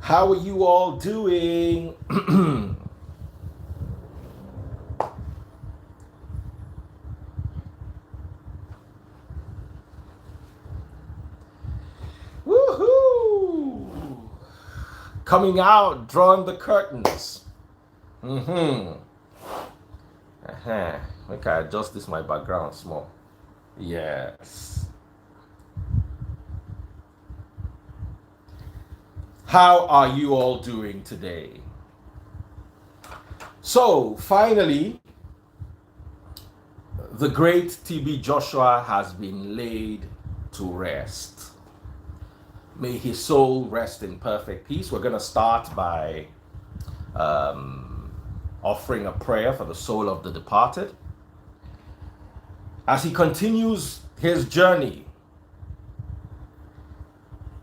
How are you all doing? Woohoo! Coming out, drawing the curtains. Okay, I adjust this my background small. Yes. How are you all doing today? So, finally, the great TB Joshua has been laid to rest. May his soul rest in perfect peace. We're going to start by offering a prayer for the soul of the departed as he continues his journey.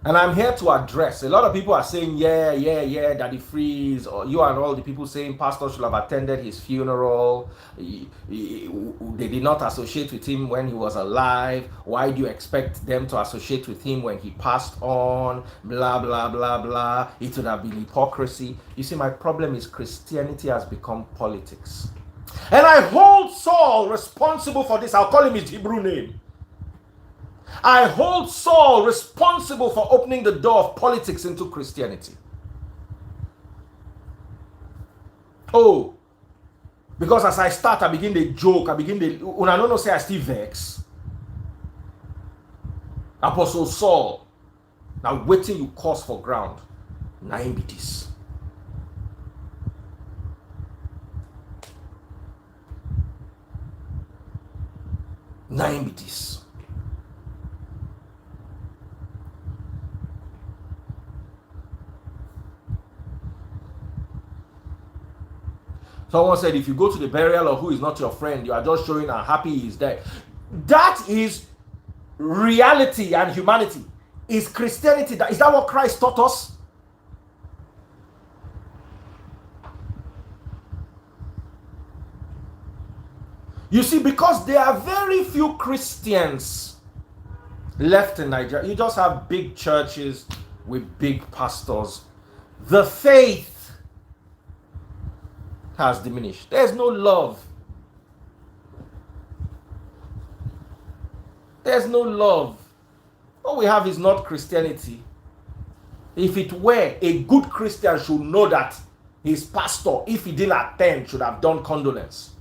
And I'm here to address, a lot of people are saying, yeah, Daddy Freeze, or you and all the people saying Pastor should have attended his funeral. They did not associate with him when he was alive. Why do you expect them to associate with him when he passed on? Blah, blah, blah, blah. It would have been hypocrisy. You see, my problem is Christianity has become politics. And I hold Saul responsible for this. I'll call him his Hebrew name. I hold Saul responsible for opening the door of politics into Christianity. Oh, because as I start, I begin to joke, when I don't say I still vex. Apostle Saul, now waiting you cause for ground. 9 BTs. Nine BTs. Someone said, if you go to the burial of who is not your friend, you are just showing how happy he is dead. That is reality and humanity. Is Christianity, is that what Christ taught us? You see, because there are very few Christians left in Nigeria. You just have big churches with big pastors. The faith has diminished. There's no love. There's no love. What we have is not Christianity. If it were, a good Christian should know that his pastor, if he didn't attend, should have done condolence.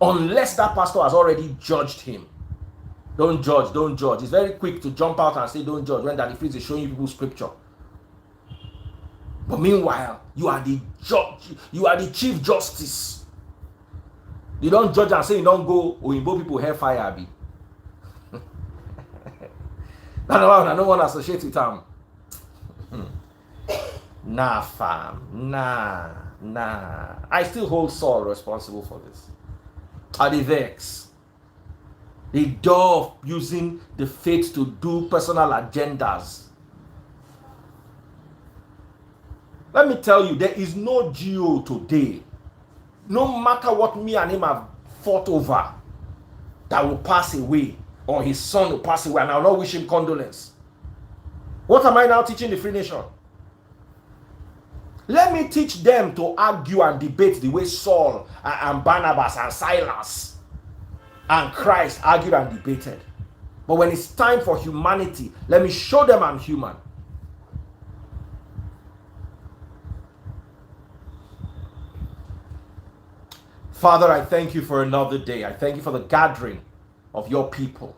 Unless that pastor has already judged him. Don't judge, don't judge. It's very quick to jump out and say don't judge when Daddy Freeze is showing you people scripture. But meanwhile, you are the judge, you are the chief justice. You don't judge and say you don't go Oyinbo people hellfire be. I don't want to associate with them. Nah, fam. Nah. I still hold Saul responsible for this. Are they vex? The door of using the faith to do personal agendas. Let me tell you, there is no GO today, no matter what me and him have fought over, that will pass away, or his son will pass away, and I will not wish him condolence. What am I now teaching the Free Nation? Let me teach them to argue and debate the way Saul and Barnabas and Silas and Christ argued and debated. But when it's time for humanity, let me show them I'm human. Father, I thank you for another day. I thank you for the gathering of your people.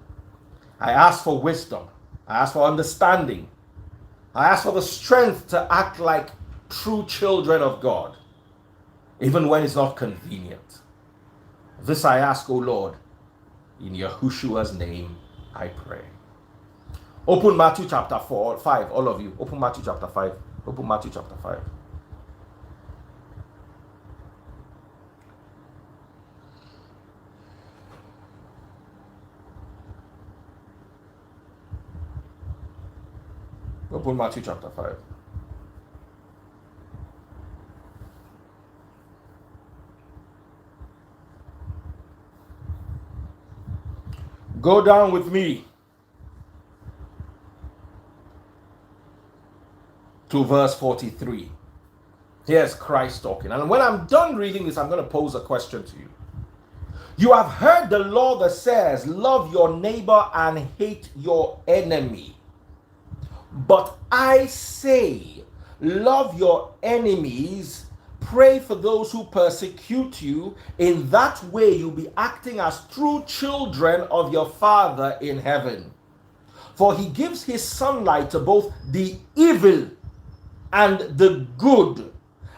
I ask for wisdom. I ask for understanding. I ask for the strength to act like true children of God, even when it's not convenient. This I ask, O Lord, in Yahushua's name I pray. Open Matthew chapter 5, all of you. Open Matthew chapter 5. Open Matthew chapter 5. Open Matthew chapter 5. Go down with me to verse 43. Here's Christ talking. And when I'm done reading this, I'm going to pose a question to you. You have heard the law that says, love your neighbor and hate your enemy. But I say, love your enemies, pray for those who persecute you. In that way, you'll be acting as true children of your Father in heaven. For he gives his sunlight to both the evil and the good,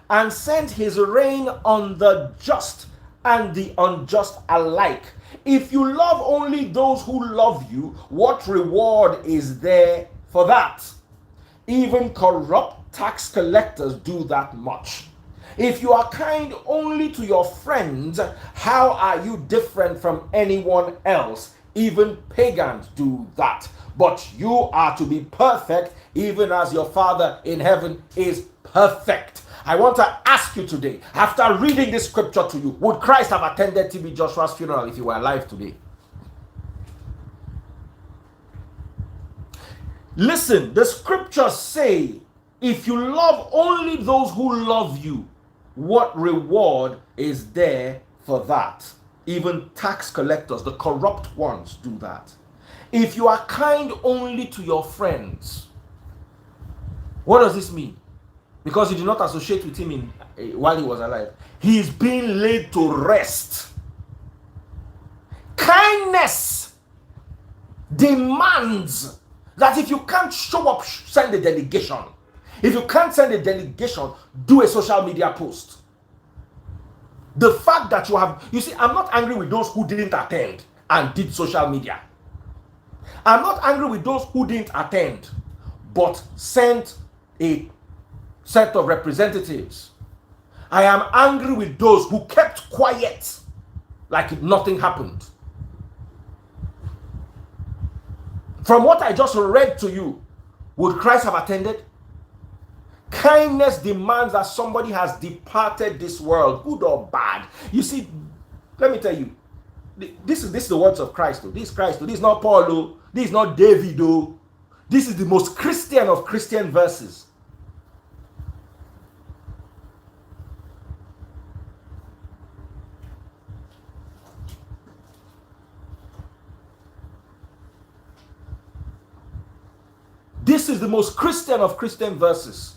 and sends his rain on the just and the unjust alike. If you love only those who love you, what reward is there for that? Even corrupt tax collectors do that much. If you are kind only to your friends, how are you different from anyone else? Even pagans do that. But you are to be perfect, even as your Father in heaven is perfect. I want to ask you today, after reading this scripture to you, would Christ have attended TB Joshua's funeral if he were alive today? Listen, the scriptures say, if you love only those who love you, what reward is there for that? Even tax collectors, the corrupt ones, do that. If you are kind only to your friends, what does this mean? Because you do not associate with him while he was alive, he is being laid to rest. Kindness demands that if you can't show up, send a delegation. If you can't send a delegation, do a social media post. The fact that you see, I'm not angry with those who didn't attend and did social media. I'm not angry with those who didn't attend but sent a set of representatives. I am angry with those who kept quiet like nothing happened. From what I just read to you, would Christ have attended? Kindness demands that somebody has departed this world, good or bad. You see, let me tell you, this is the words of Christ. This is Christ. This is not Paul. This is not David. This is the most Christian of Christian verses. This is the most Christian of Christian verses.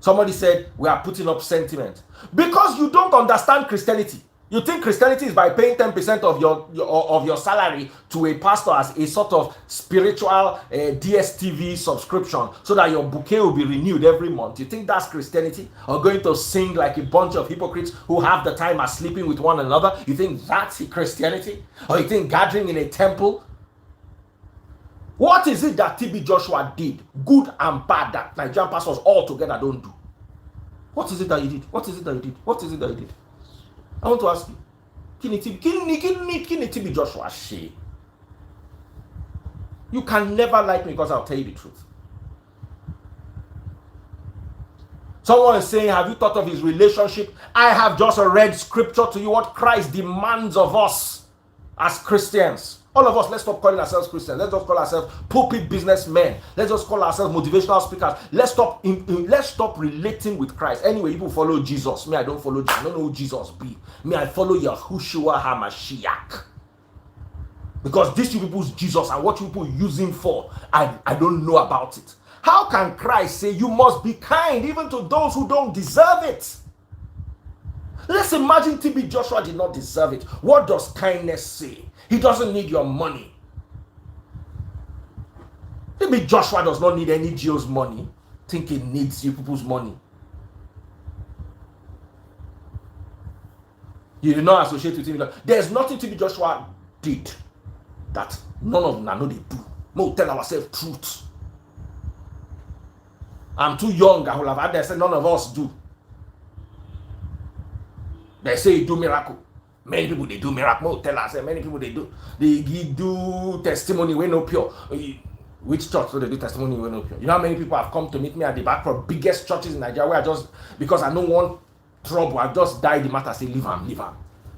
Somebody said, we are putting up sentiment. Because you don't understand Christianity. You think Christianity is by paying 10% of your salary to a pastor as a sort of spiritual DSTV subscription so that your bouquet will be renewed every month. You think that's Christianity? Or going to sing like a bunch of hypocrites who have the time are sleeping with one another? You think that's Christianity? Or you think gathering in a temple? What is it that TB Joshua did, good and bad, that Nigerian pastors all together don't do? What is it that he did? What is it that he did? What is it that he did? I want to ask you. Kini TB Joshua she. You can never like me because I'll tell you the truth. Someone is saying, have you thought of his relationship? I have just read scripture to you, what Christ demands of us as Christians. All of us, let's stop calling ourselves Christians. Let's just call ourselves pulpit businessmen. Let's just call ourselves motivational speakers. Let's stop relating with Christ. Anyway, people follow Jesus. Me, I don't follow Jesus. I don't know who Jesus be. Me, I follow Yahushua HaMashiach. Because these people's Jesus and what people use him for, I don't know about it. How can Christ say you must be kind even to those who don't deserve it? Let's imagine TB Joshua did not deserve it. What does kindness say? He doesn't need your money. TB Joshua does not need any Geo's money. Think he needs you people's money. You do not associate with him. There's nothing TB Joshua did that none of them know they do. No, tell ourselves truth. I'm too young. I will have had that. Say none of us do. They say you do miracle. Many people they do miracle. Tell us, many people they do. They do testimony when no pure. Which church do they do testimony when no pure? You know how many people have come to meet me at the back for biggest churches in Nigeria where I just, because I don't want trouble, I just died the matter. Say leave him.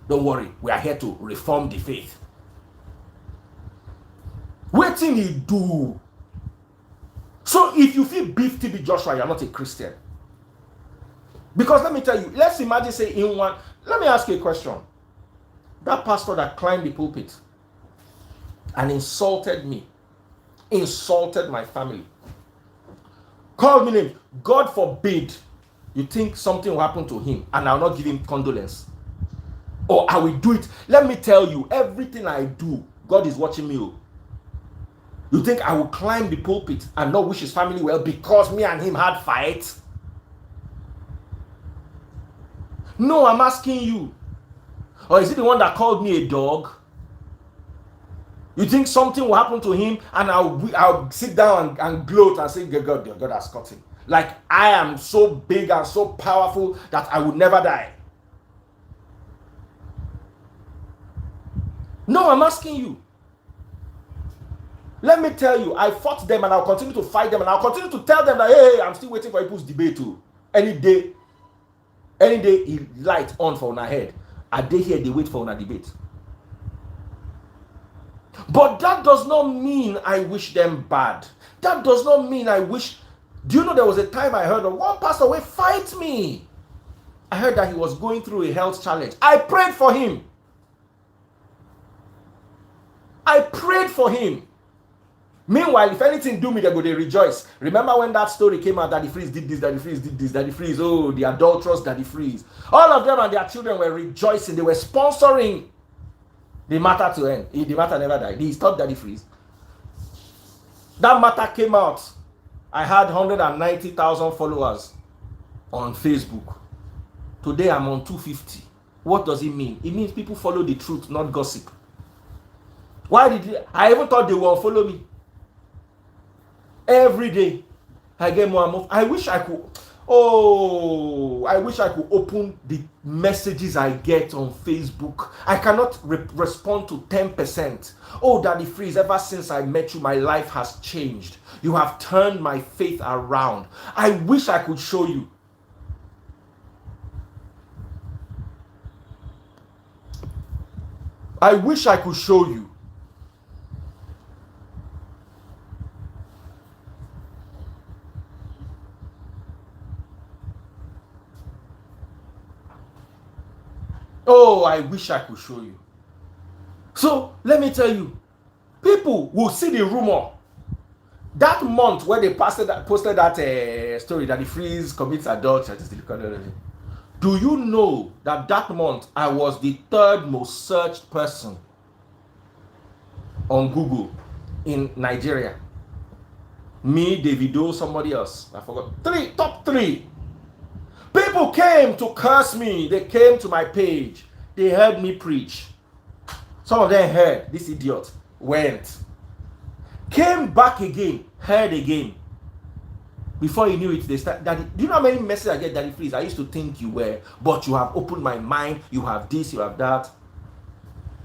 Don't worry, we are here to reform the faith. Waiting he do. So if you feel beef TB Joshua, you're not a Christian. Because let me tell you, let's imagine, say, let me ask you a question. That pastor that climbed the pulpit and insulted me, insulted my family, called me names, God forbid you think something will happen to him and I'll not give him condolence. Or I will do it. Let me tell you, everything I do, God is watching me. You think I will climb the pulpit and not wish his family well because me and him had fight? No, I'm asking you. Or is it the one that called me a dog? You think something will happen to him and I'll sit down and gloat and say, God has cut him. Like I am so big and so powerful that I would never die. No, I'm asking you. Let me tell you, I fought them and I'll continue to fight them and I'll continue to tell them that, hey, I'm still waiting for people's debate too. Any day he light on for our head. A day here, they wait for our debate. But that does not mean I wish them bad. That does not mean I wish. Do you know there was a time I heard of one pastor will fight me? I heard that he was going through a health challenge. I prayed for him. I prayed for him. Meanwhile, if anything do me, they go, they rejoice. Remember when that story came out, Daddy Freeze did this, Daddy Freeze did this, Daddy Freeze, oh, the adulterous Daddy Freeze. All of them and their children were rejoicing. They were sponsoring the matter to end. The matter never died. He stopped Daddy Freeze. That matter came out. I had 190,000 followers on Facebook. Today I'm on 250. What does it mean? It means people follow the truth, not gossip. Why did I even thought they will follow me? Every day I get more and more. I wish I could open the messages I get on Facebook. I cannot respond to 10%. Oh, Daddy Freeze, ever since I met you, my life has changed. You have turned my faith around. I wish I could show you. I wish I could show you. Oh, I wish I could show you. So, let me tell you, people will see the rumor. That month where they posted that story that the Freeze commits adultery. Do you know that that month I was the third most searched person on Google in Nigeria? Me, Davido, somebody else. I forgot. Top three. People came to curse me. They came to my page. They heard me preach. Some of them heard. This idiot went. Came back again. Heard again. Before you knew it, they start. Daddy, do you know how many messages I get, Daddy Freeze? I used to think you were, but you have opened my mind. You have this, you have that.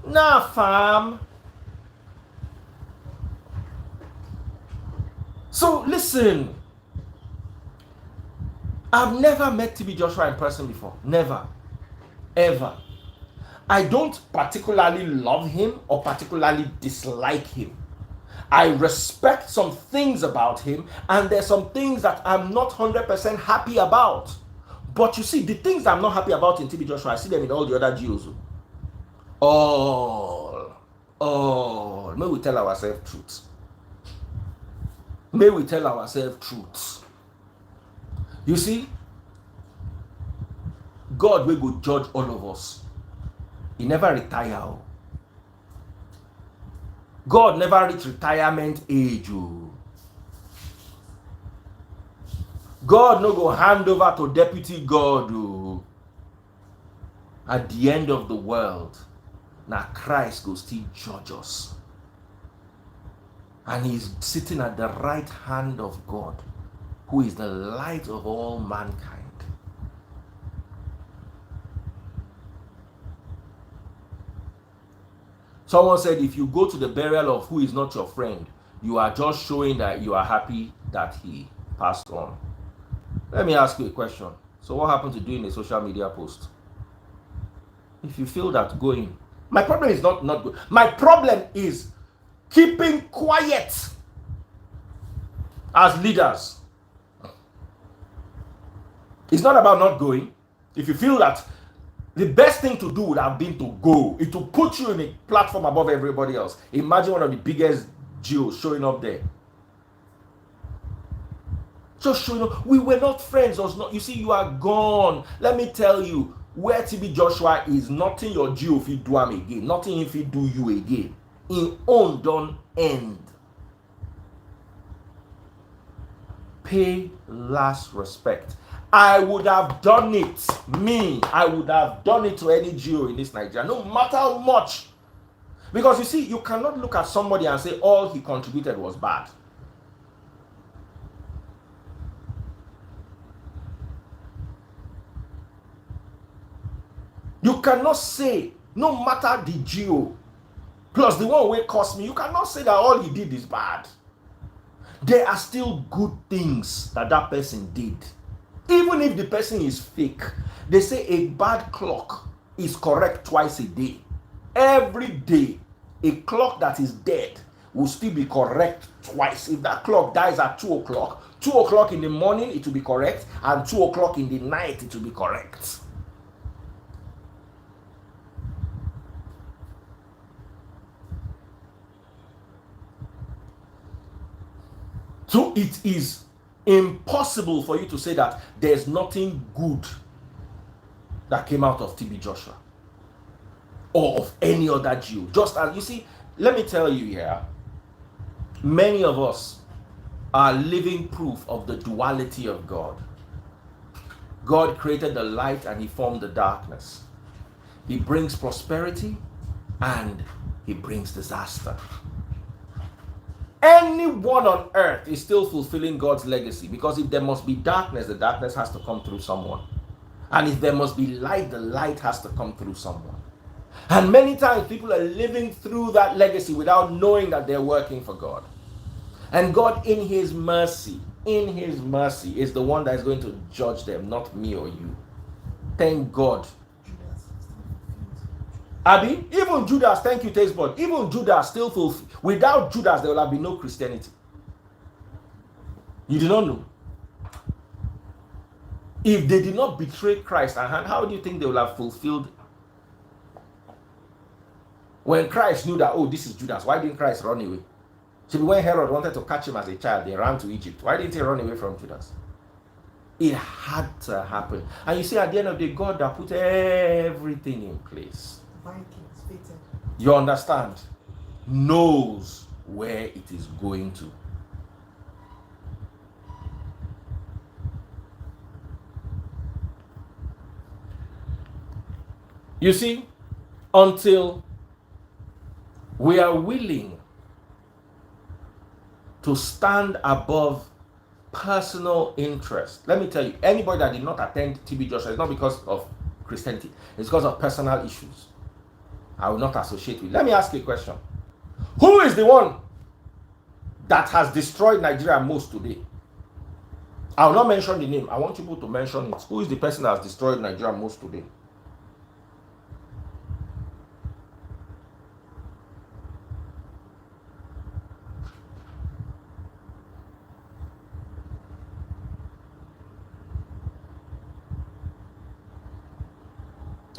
Nah, fam. So listen. I've never met TB Joshua in person before. Never. Ever. I don't particularly love him or particularly dislike him. I respect some things about him, and there's some things that I'm not 100% happy about. But you see, the things I'm not happy about in TB Joshua, I see them in all the other Jews. All. May we tell ourselves truth. May we tell ourselves truth. You see, God will go judge all of us. He never retire. God never reach retirement age. God no go hand over to deputy God. At the end of the world, now Christ go still judge us. And he's sitting at the right hand of God, who is the light of all mankind. Someone said, if you go to the burial of who is not your friend, you are just showing that you are happy that he passed on. Let me ask you a question. So what happened to doing a social media post? If you feel that going, my problem is not good. My problem is keeping quiet. as leaders. It's not about not going. If you feel that the best thing to do would have been to go, it will put you in a platform above everybody else. Imagine one of the biggest Jews showing up there. Just showing up. We were not friends. Was not. You see, you are gone. Let me tell you, where TB Joshua is, nothing your Jew if he do him again. Nothing if he do you again. In own don't end. Pay last respect. I would have done it. I would have done it to any Jew in this Nigeria, no matter how much. Because you see, you cannot look at somebody and say all he contributed was bad. You cannot say, no matter the Jew, plus the one who cost me, you cannot say that all he did is bad. There are still good things that person did. Even if the person is fake, they say a bad clock is correct twice a day. Every day, a clock that is dead will still be correct twice. If that clock dies at 2 o'clock, 2 o'clock in the morning it will be correct, and 2 o'clock in the night it will be correct. So it is impossible for you to say that there's nothing good that came out of TB Joshua or of any other Jew. Just as you see, let me tell you here, many of us are living proof of the duality of God. God created the light and he formed the darkness. He brings prosperity and he brings disaster. Anyone on earth is still fulfilling God's legacy, because if there must be darkness, the darkness has to come through someone. And if there must be light, the light has to come through someone. And many times people are living through that legacy without knowing that they're working for God. And God in his mercy is the one that is going to judge them, not me or you. Thank God. Abi, even Judas, thank you, Tastebud. Even Judas still fulfilled. Without Judas, there will have been no Christianity. You do not know. If they did not betray Christ, how do you think they will have fulfilled? When Christ knew that, oh, this is Judas, why didn't Christ run away? So when Herod wanted to catch him as a child, they ran to Egypt. Why didn't he run away from Judas? It had to happen. And you see, at the end of the day, God that put everything in place. You understand? Knows where it is going to. You see, until we are willing to stand above personal interest. Let me tell you, anybody that did not attend TB Joshua, it's not because of Christianity, it's because of personal issues. I will not associate with. Let me ask you a question. Who is the one that has destroyed Nigeria most today? I will not mention the name. I want people to mention it. Who is the person that has destroyed Nigeria most today?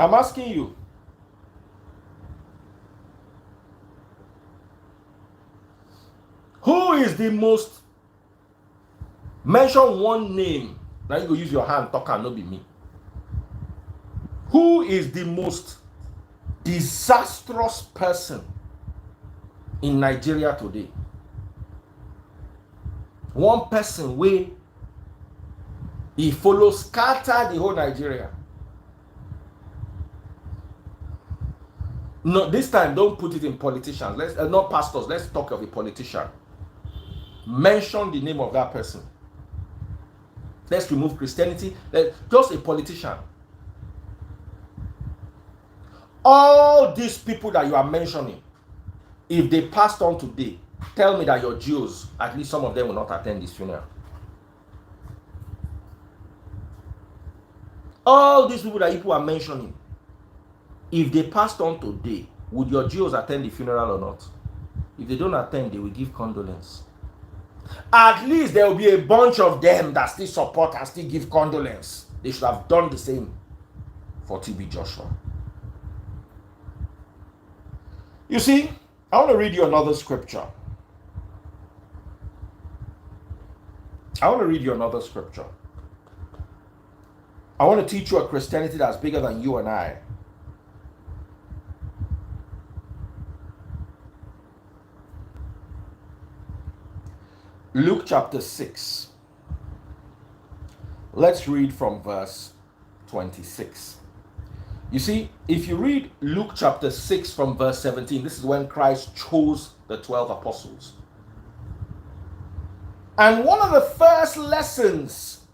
I'm asking you. Who is the most? Mention one name. Now you go use your hand, talk and not be me. Who is the most disastrous person in Nigeria today? One person where he follows scatter the whole Nigeria. No, this time don't put it in politicians. Let's not pastors. Let's talk of a politician. Mention the name of that person. Let's remove Christianity. Just a politician. All these people that you are mentioning, if they passed on today, tell me that your Jews, at least some of them will not attend this funeral. All these people that you are mentioning, if they passed on today, would your Jews attend the funeral or not? If they don't attend, they will give condolence. At least there will be a bunch of them that still support and still give condolence. They should have done the same for TB Joshua. You see, I want to read you another scripture. I want to teach you a Christianity that's bigger than you and I. Luke chapter 6. Let's read from verse 26. You see, if you read Luke chapter 6 from verse 17, this is when Christ chose the 12 apostles. And one of the first lessons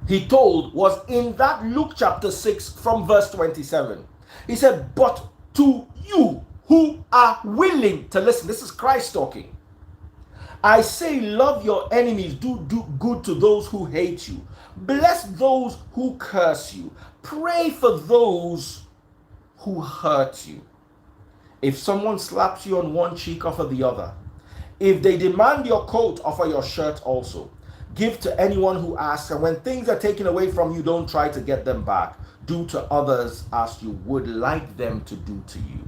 he told was in that Luke chapter 6 from verse 27. He said, but to you who are willing to listen, this is Christ talking. I say, love your enemies, do good to those who hate you. Bless those who curse you. Pray for those who hurt you. If someone slaps you on one cheek, offer the other. If they demand your coat, offer your shirt also. Give to anyone who asks, and when things are taken away from you, don't try to get them back. Do to others as you would like them to do to you.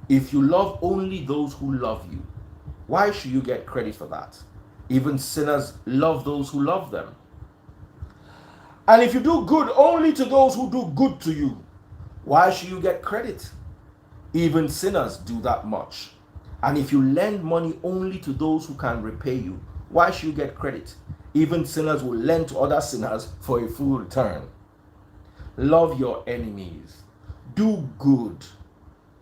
If you love only those who love you, why should you get credit for that? Even sinners love those who love them. And if you do good only to those who do good to you, why should you get credit? Even sinners do that much. And if you lend money only to those who can repay you, why should you get credit? Even sinners will lend to other sinners for a full return. Love your enemies. Do good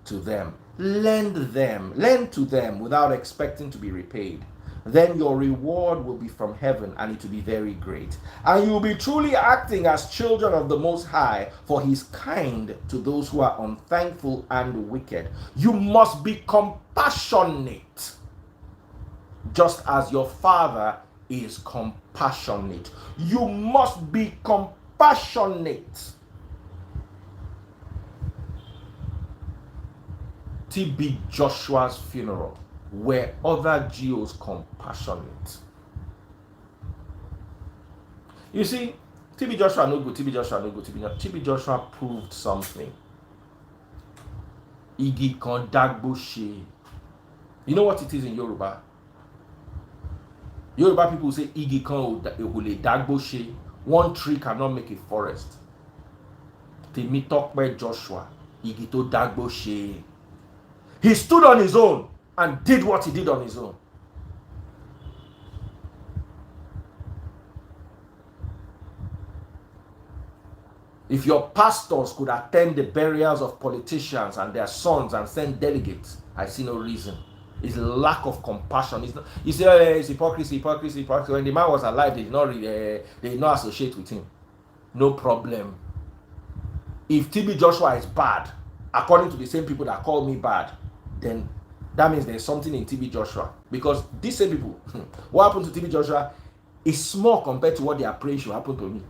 to them. Lend to them without expecting to be repaid. Then your reward will be from heaven, and it will be very great. And you will be truly acting as children of the Most High, for he is kind to those who are unthankful and wicked. You must be compassionate, just as your Father is compassionate. You must be compassionate. TB Joshua's funeral, were other Jews compassionate? You see, TB Joshua no good, TB Joshua proved something. Igi kan dagbo she. You know what it is in Yoruba? Yoruba people say igi kan ole dagbo she. One tree cannot make a forest. Temi Tokpe Joshua, igi to dagbo she. He stood on his own and did what he did on his own. If your pastors could attend the burials of politicians and their sons and send delegates, I see no reason. It's lack of compassion. It's not, you say it's hypocrisy. When the man was alive, they did not associate with him. No problem. If TB Joshua is bad, according to the same people that call me bad, then that means there's something in TB Joshua. Because these same people, what happened to TB Joshua is small compared to what they are praying should happen to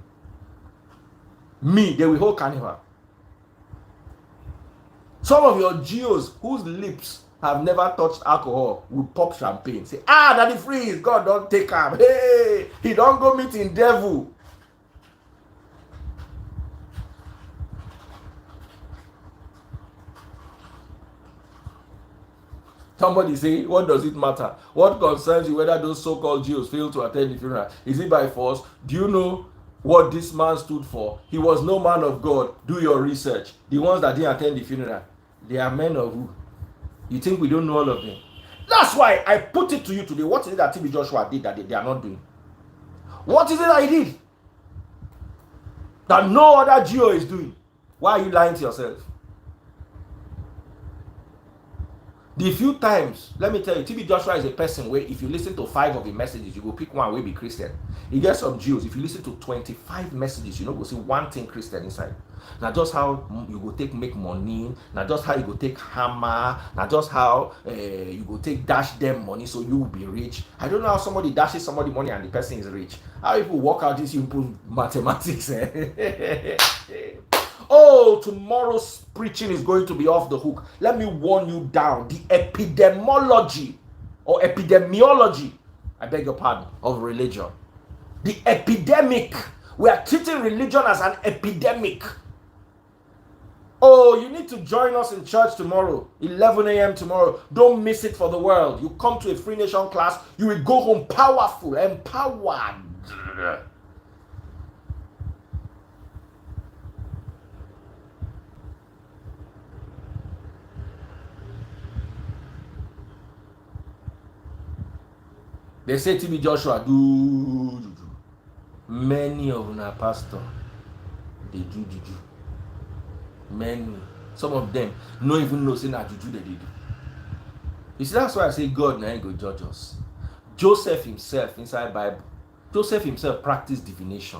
me. They will hold carnival. Some of your Jews whose lips have never touched alcohol will pop champagne. Say, Daddy freeze, God don't take him. Hey, he don't go meeting devil. Somebody say, what does it matter? What concerns you whether those so-called Jews fail to attend the funeral? Is it by force? Do you know what this man stood for? He was no man of God. Do your research. The ones that didn't attend the funeral, they are men of who? You think we don't know all of them? That's why I put it to you today. What is it that TB Joshua did that they are not doing? What is it that he did that no other Jew is doing? Why are you lying to yourself? The few times, let me tell you, TB Joshua is a person where if you listen to 5 of the messages, you go pick one will be Christian. You get some Jews, if you listen to 25 messages, you know, go see one thing Christian inside. Now just how you go take make money, now just how you go take hammer, now just how you go take dash them money so you will be rich. I don't know how somebody dashes somebody money and the person is rich. How people work out this simple mathematics. Oh, tomorrow's preaching is going to be off the hook. Let me warn you down. The epidemiology or epidemiology, I beg your pardon, of religion. The epidemic. We are treating religion as an epidemic. Oh, you need to join us in church tomorrow, 11 a.m. tomorrow. Don't miss it for the world. You come to a Free Nation class, you will go home powerful, empowered. They say TB Joshua do juju. Many of our pastor, they do juju. Many. Some of them no even know say na juju they do. You see, that's why I say God now go judge us. Joseph himself inside Bible, Joseph himself practiced divination.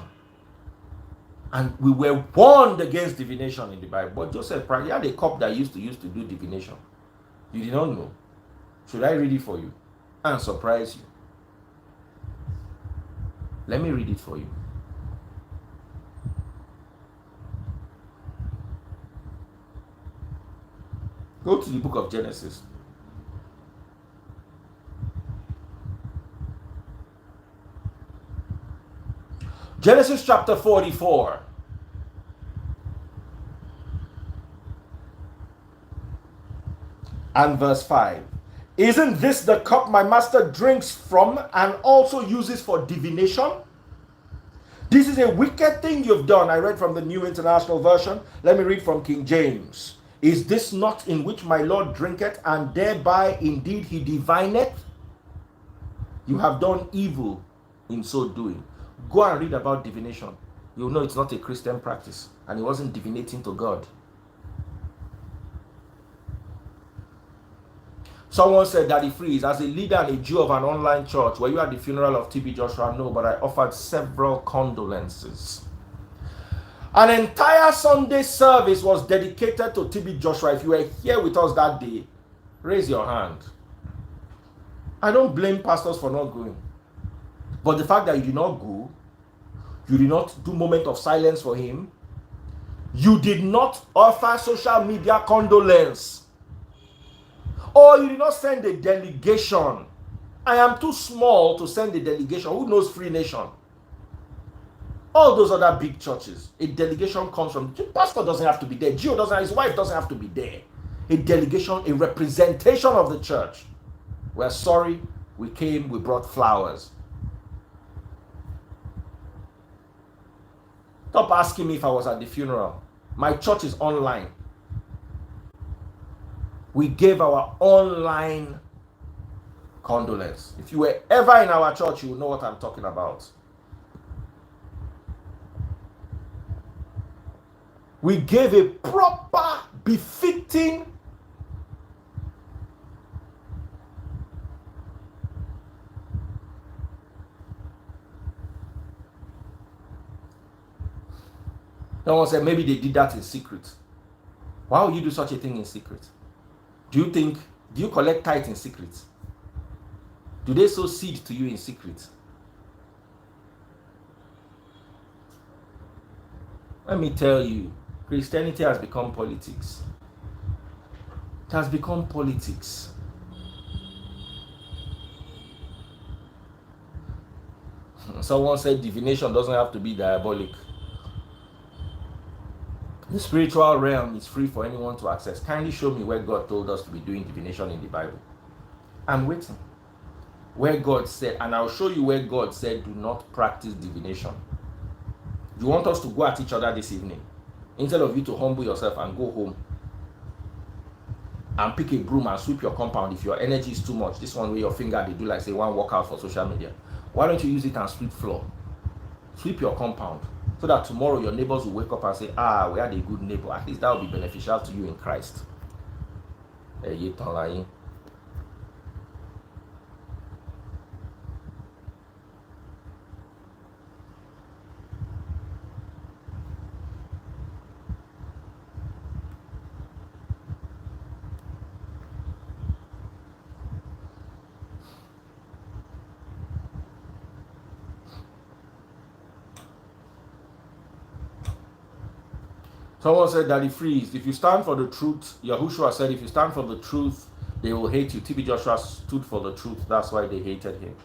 And we were warned against divination in the Bible. But Joseph practiced, he had a cup that used to do divination. You did not know. Should I read it for you and surprise you? Let me read it for you. Go to the book of Genesis. Genesis chapter 44. And verse 5. Isn't this the cup my master drinks from and also uses for divination? This is a wicked thing you've done. I read from the New International Version. Let me read from King James. Is this not in which my Lord drinketh, and thereby indeed he divineth? You have done evil in so doing. Go and read about divination. You'll know it's not a Christian practice, and he wasn't divinating to God. Someone said, Daddy Freeze, as a leader and a Jew of an online church, were you at the funeral of TB Joshua? No, but I offered several condolences. An entire Sunday service was dedicated to TB Joshua. If you were here with us that day, raise your hand. I don't blame pastors for not going. But the fact that you did not go, you did not do moment of silence for him, you did not offer social media condolence, or you did not send a delegation. I am too small to send a delegation. Who knows Free Nation? All those other big churches, a delegation comes from, the pastor doesn't have to be there. Gio doesn't, his wife doesn't have to be there. A delegation, a representation of the church. We're sorry, we came, we brought flowers. Stop asking me if I was at the funeral. My church is online. We gave our online condolence. If you were ever in our church, you will know what I'm talking about. We gave a proper, befitting Someone said maybe they did that in secret. Why would you do such a thing in secret? Do you collect tithe in secret? Do they sow seed to you in secret? Let me tell you, Christianity has become politics. It has become politics. Someone said divination doesn't have to be diabolic. The spiritual realm is free for anyone to access. Kindly show me where God told us to be doing divination in the Bible. I'm waiting. Where God said, and I'll show you where God said, do not practice divination. You want us to go at each other this evening? Instead of you to humble yourself and go home and pick a broom and sweep your compound, if your energy is too much, this one with your finger, they do like say one workout for social media. Why don't you use it and sweep floor? Sweep your compound. So that tomorrow your neighbors will wake up and say, we had a good neighbor. At least that will be beneficial to you in Christ. Someone said, Daddy Freeze, if you stand for the truth, Yahushua said, if you stand for the truth, They will hate you. TB Joshua stood for the truth. That's why they hated him.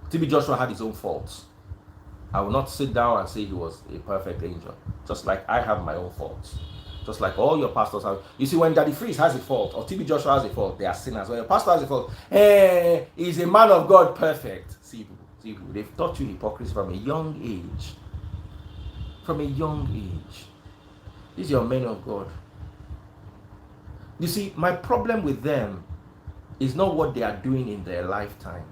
TB Joshua had his own faults. I will not sit down and say he was a perfect angel. Just like I have my own faults. Just like all your pastors have. You see, when Daddy Freeze has a fault, or TB Joshua has a fault, they are sinners. When your pastor has a fault, he's a man of God, perfect. See, they've taught you hypocrisy from a young age. From a young age. These are men of God. You see, my problem with them is not what they are doing in their lifetime.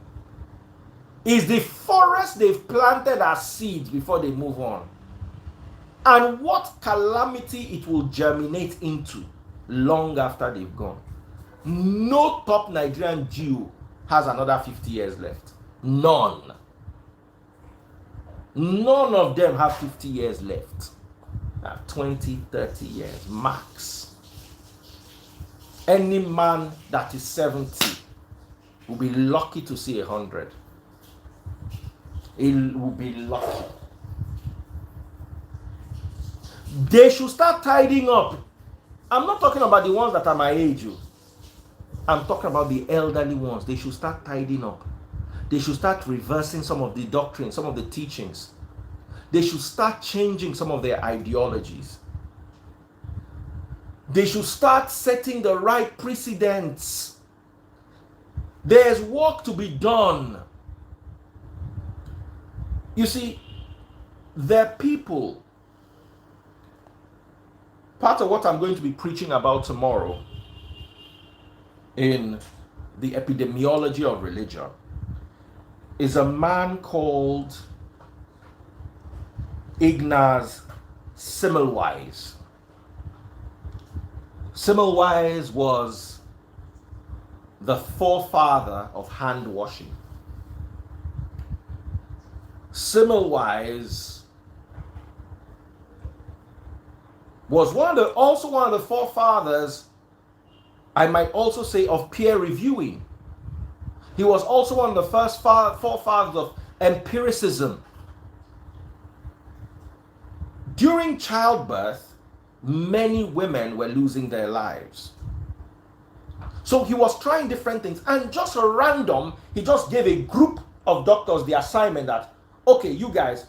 It's the forest they've planted as seeds before they move on. And what calamity it will germinate into long after they've gone. No top Nigerian Jew has another 50 years left. None. None of them have 50 years left. 20, 30 years max. Any man that is 70 will be lucky to see 100. He will be lucky. They should start tidying up. I'm not talking about the ones that are my age. I'm talking about the elderly ones. They should start tidying up. They should start reversing some of the doctrines, some of the teachings. They should start changing some of their ideologies. They should start setting the right precedents. There's work to be done. You see, there are people. Part of what I'm going to be preaching about tomorrow in the epidemiology of religion is a man called Ignaz Semmelweis. Semmelweis was the forefather of hand washing. Semmelweis was also one of the forefathers, I might also say, of peer reviewing. He was also one of the first forefathers of empiricism. During childbirth, many women were losing their lives. So he was trying different things, and just a random, he just gave a group of doctors the assignment that, okay, you guys,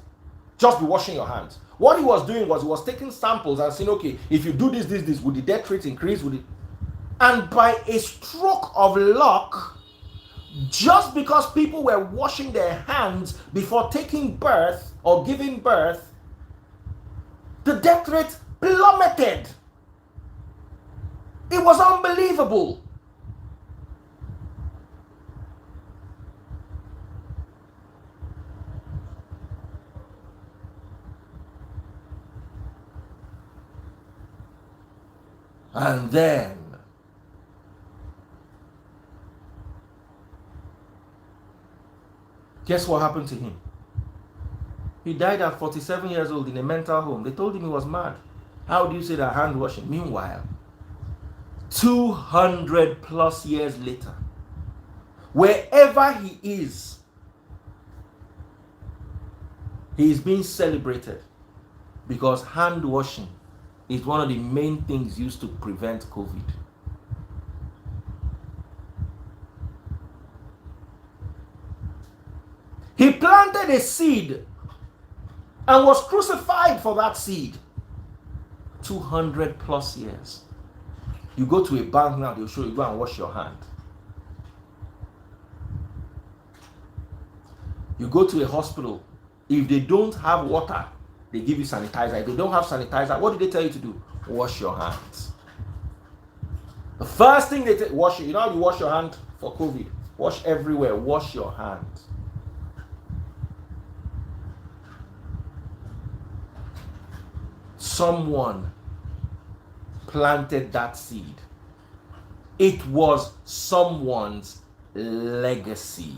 just be washing your hands. What he was doing was he was taking samples and saying, okay, if you do this, would the death rate increase? Would it? And by a stroke of luck, just because people were washing their hands before taking birth or giving birth, the death rate plummeted. It was unbelievable. And then guess what happened to him? He died at 47 years old in a mental home. They told him he was mad. How do you say that hand washing? Meanwhile, 200 plus years later, wherever he is being celebrated because hand washing is one of the main things used to prevent COVID. He planted a seed and was crucified for that seed. 200 plus years. You go to a bank now, they'll show you, go and wash your hand. You go to a hospital, if they don't have water, they give you sanitizer. If they don't have sanitizer, what do they tell you to do? Wash your hands. The first thing they wash it. You know how you wash your hand for COVID? Wash everywhere. Wash your hands. Someone planted that seed. It was someone's legacy.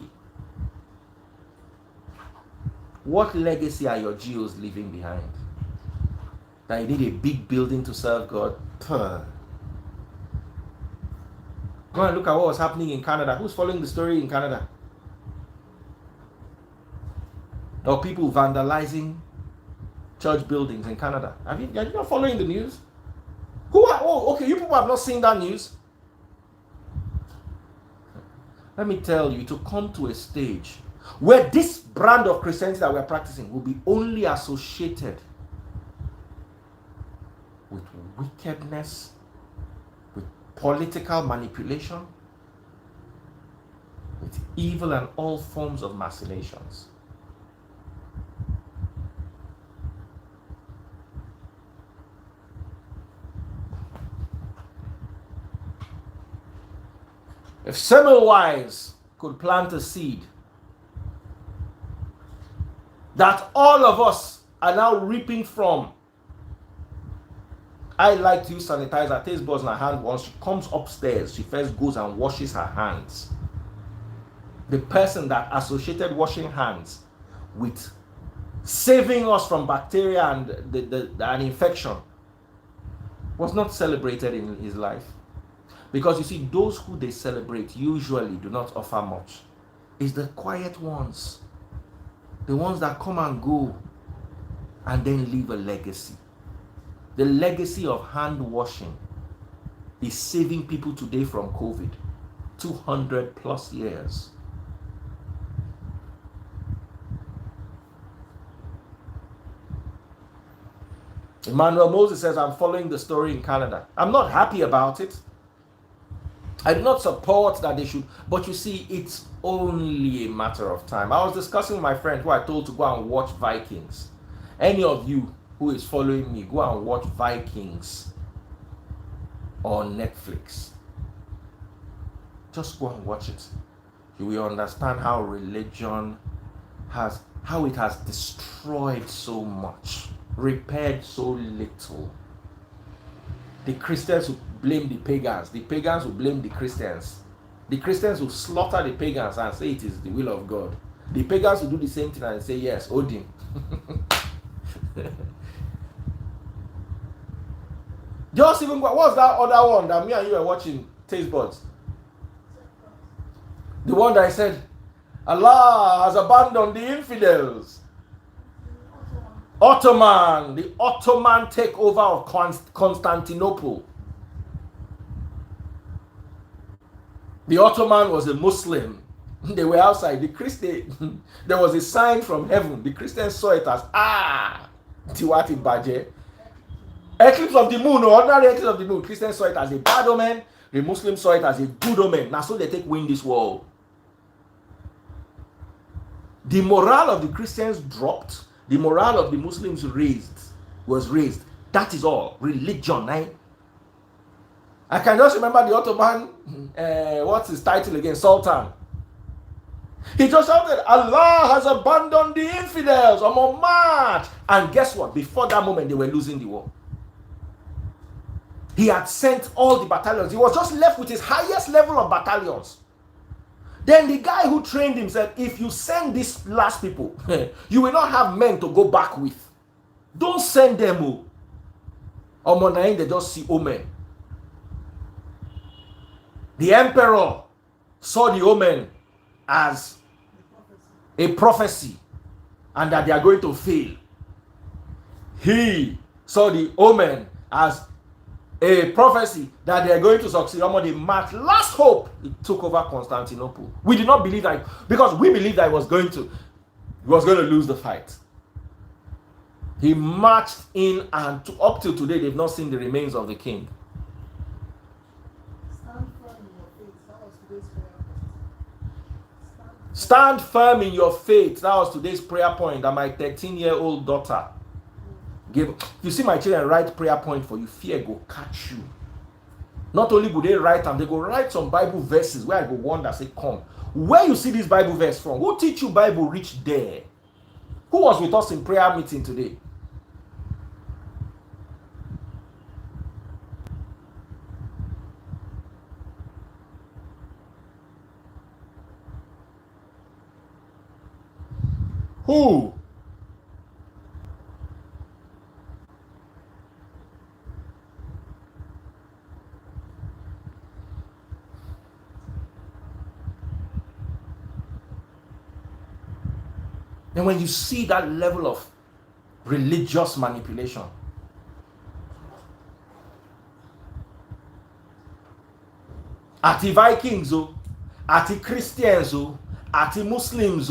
What legacy are your geos leaving behind? That you need a big building to serve God? Puh. Go and look at what was happening in Canada. Who's following the story in Canada? Or people vandalizing church buildings in Canada. Are you not following the news? Okay, you people have not seen that news. let me tell you, to come to a stage where this brand of Christianity that we're practicing will be only associated with wickedness, with political manipulation, with evil and all forms of machinations. If Semmelweis could plant a seed that all of us are now reaping from. I like to use sanitizer. Taste buds in her hand. Once she comes upstairs, she first goes and washes her hands. The person that associated washing hands with saving us from bacteria and an infection was not celebrated in his life. Because you see, those who they celebrate usually do not offer much. It's the quiet ones, the ones that come and go and then leave a legacy. The legacy of hand washing is saving people today from COVID. 200 plus years. Emmanuel Moses says, I'm following the story in Canada. I'm not happy about it. I do not support that they should, but you see, it's only a matter of time. I was discussing with my friend who I told to go and watch Vikings. Any of you who is following me, go and watch Vikings on Netflix. Just go and watch it. You will understand how religion how it has destroyed so much, repaired so little. The Christians will blame the pagans will blame the Christians will slaughter the pagans and say it is the will of God. The pagans will do the same thing and say, yes, Odin. Just even, what was that other one that me and you were watching, Taste Buds? The one that I said, Allah has abandoned the infidels. Ottoman, the Ottoman takeover of Constantinople. The Ottoman was a Muslim. They were outside. The Christian, there was a sign from heaven. The Christians saw it as, Tiwati Baje. Eclipse of the moon, or ordinary eclipse of the moon. Christians saw it as a bad omen. The Muslims saw it as a good omen. Now, so they take win this war. The morale of the Christians dropped. The morale of the Muslims was raised. That is all. Religion, eh? I can just remember the Ottoman, what's his title again? Sultan. He just shouted, Allah has abandoned the infidels on march. And guess what? Before that moment, they were losing the war. He had sent all the battalions. He was just left with his highest level of battalions. Then the guy who trained him said, if you send these last people, you will not have men to go back with. Don't send them. They just see omen. The emperor saw the omen as a prophecy and that they are going to fail. He saw the omen as a prophecy that they are going to succeed. The march, last hope, it took over Constantinople. We did not believe that, because we believed that he was going to lose the fight. He marched in, and up till today, they've not seen the remains of the king. Stand firm in your faith. That was today's prayer point that my 13-year-old daughter gave. You see my children write prayer point for you, fear go catch you. Not only would they write them, they go write some Bible verses where I go wonder, say, come. Where you see this Bible verse from? Who teach you Bible reach there? Who was with us in prayer meeting today? Who? And when you see that level of religious manipulation, at the Vikings, àti Christians, àti Muslims,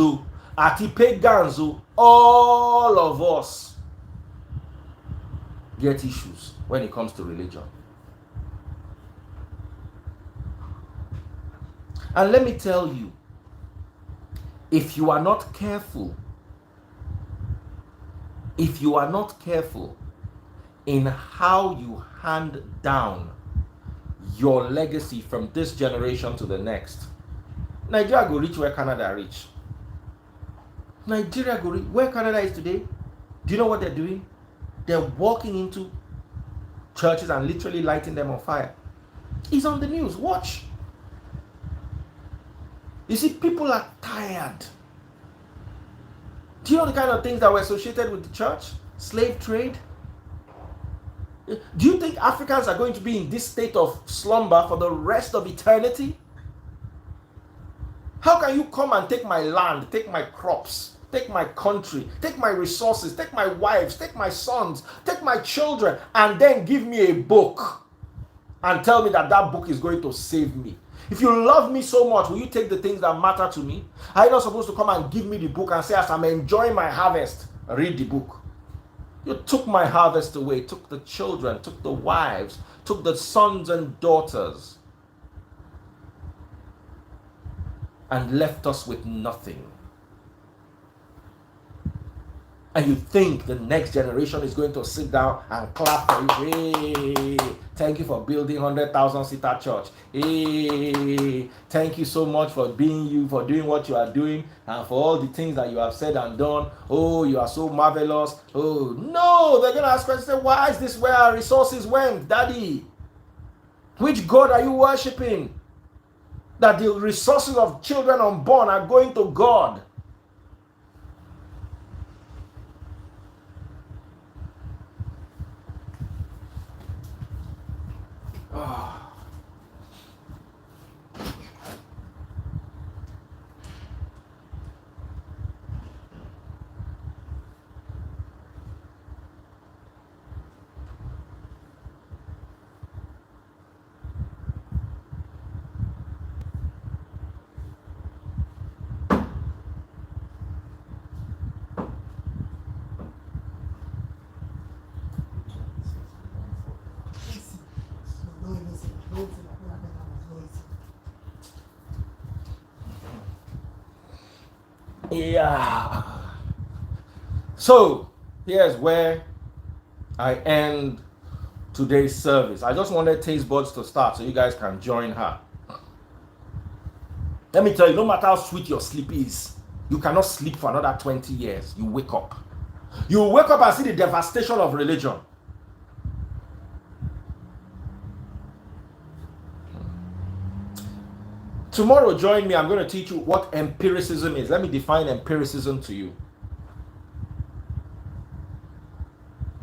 àti pagans, all of us get issues when it comes to religion. And let me tell you, if you are not careful, in how you hand down your legacy from this generation to the next, Nigeria go reach where Canada reach. Nigeria go reach where Canada is today. Do you know what they're doing? They're walking into churches and literally lighting them on fire. It's on the news. Watch. You see, people are tired. Do you know the kind of things that were associated with the church? Slave trade. Do you think Africans are going to be in this state of slumber for the rest of eternity? How can you come and take my land, take my crops, take my country, take my resources, take my wives, take my sons, take my children, and then give me a book and tell me that that book is going to save me? If you love me so much, will you take the things that matter to me? Are you not supposed to come and give me the book and say, as I'm enjoying my harvest, read the book? You took my harvest away, took the children, took the wives, took the sons and daughters, and left us with nothing. And you think the next generation is going to sit down and clap for you. Hey, thank you for building 100,000-seater church. Hey, thank you so much for being you, for doing what you are doing, and for all the things that you have said and done. Oh, you are so marvelous. Oh, no, they're going to ask questions. Why is this where our resources went, Daddy? Which God are you worshiping? That the resources of children unborn are going to God. Yeah. So here's where I end today's service. I just wanted Taste Buds to start so you guys can join her. Let me tell you, no matter how sweet your sleep is, you cannot sleep for another 20 years. You wake up. You wake up and see the devastation of religion. Tomorrow, join me. I'm going to teach you what empiricism is. Let me define empiricism to you.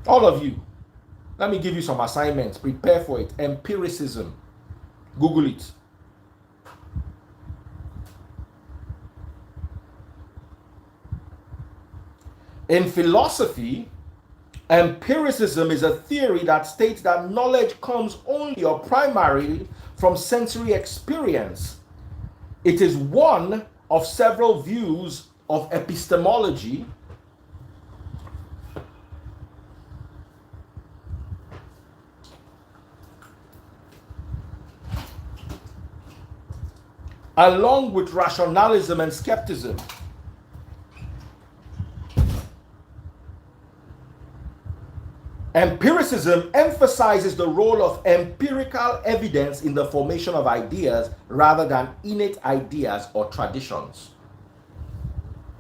All of you, let me give you some assignments. Prepare for it. Empiricism. Google it. In philosophy, empiricism is a theory that states that knowledge comes only or primarily from sensory experience. It is one of several views of epistemology along with rationalism and skepticism. Empiricism emphasizes the role of empirical evidence in the formation of ideas rather than innate ideas or traditions.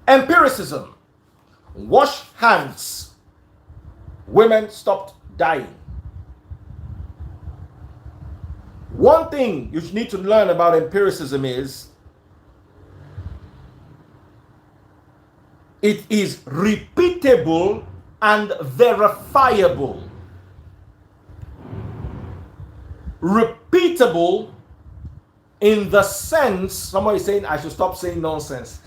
Empiricism. Wash hands. Women stopped dying. One thing you need to learn about empiricism is it is repeatable and verifiable. Repeatable in the sense, somebody is saying I should stop saying nonsense.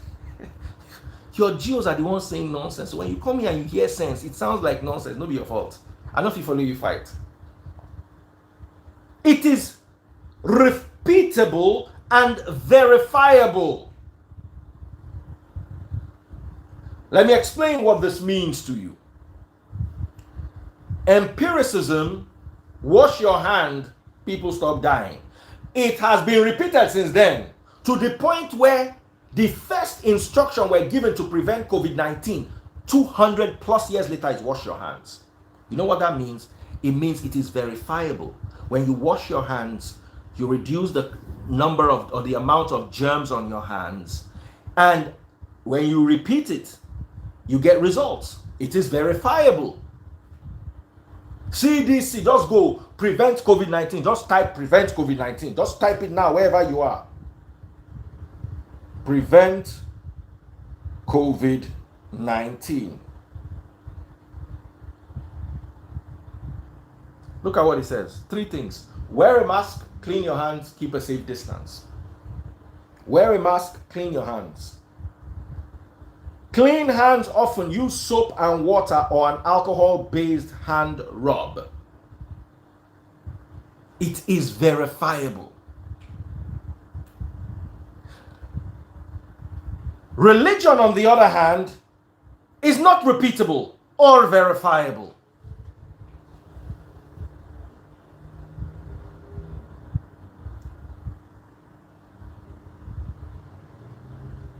Your Jews are the ones saying nonsense. So when you come here and you hear sense, it sounds like nonsense. Not be your fault. I know if you follow, you fight. It is repeatable and verifiable. Let me explain what this means to you. Empiricism, wash your hand, people stop dying. It has been repeated since then, to the point where the first instruction were given to prevent COVID-19 200 plus years later is wash your hands. You know what that means? It means it is verifiable. When you wash your hands, you reduce the number of or the amount of germs on your hands, and when you repeat it, you get results. It is verifiable. CDC, just go prevent COVID-19. Just type prevent COVID-19. Just type it now wherever you are. Prevent COVID-19. Look at what it says. 3 things. Wear a mask, clean your hands, keep a safe distance. Wear a mask, clean your hands. Clean hands often. Use soap and water or an alcohol-based hand rub. It is verifiable. Religion, on the other hand, is not repeatable or verifiable.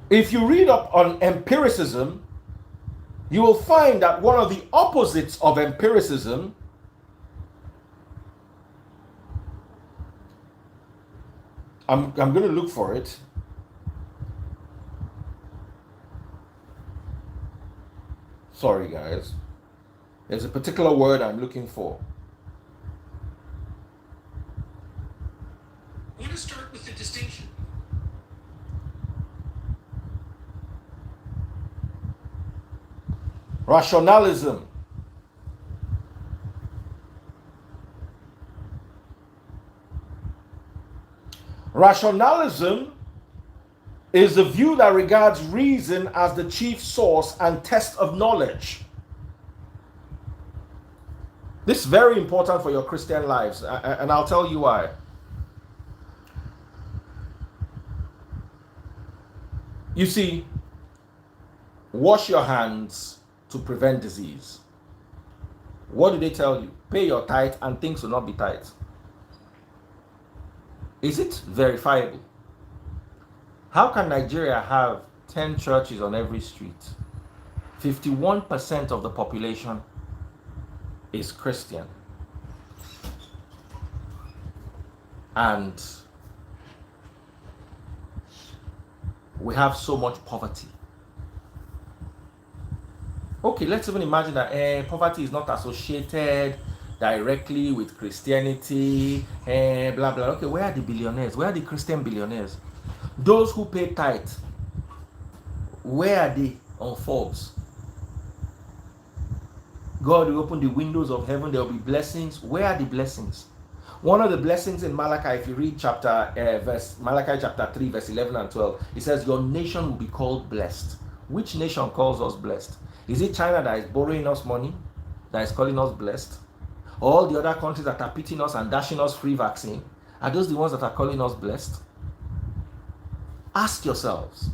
If you read up on empiricism, you will find that one of the opposites of empiricism I'm going to look for it. Sorry, guys. There's a particular word I'm looking for. I want to start with the distinction. Rationalism. Rationalism is the view that regards reason as the chief source and test of knowledge. This is very important for your Christian lives, and I'll tell you why. You see, wash your hands to prevent disease. What do they tell you? Pay your tithe and things will not be tight. Is it verifiable? How can Nigeria have 10 churches on every street? 51% of the population is Christian. And we have so much poverty. Okay, let's even imagine that poverty is not associated directly with Christianity, blah, blah. Okay, where are the billionaires? Where are the Christian billionaires? Those who pay tithe, where are they on Forbes? God will open the windows of heaven, there will be blessings. Where are the blessings? One of the blessings in Malachi, if you read Malachi chapter 3, verse 11 and 12, it says, your nation will be called blessed. Which nation calls us blessed? Is it China that is borrowing us money, that is calling us blessed? All the other countries that are pitying us and dashing us free vaccine, are those the ones that are calling us blessed? Ask yourselves.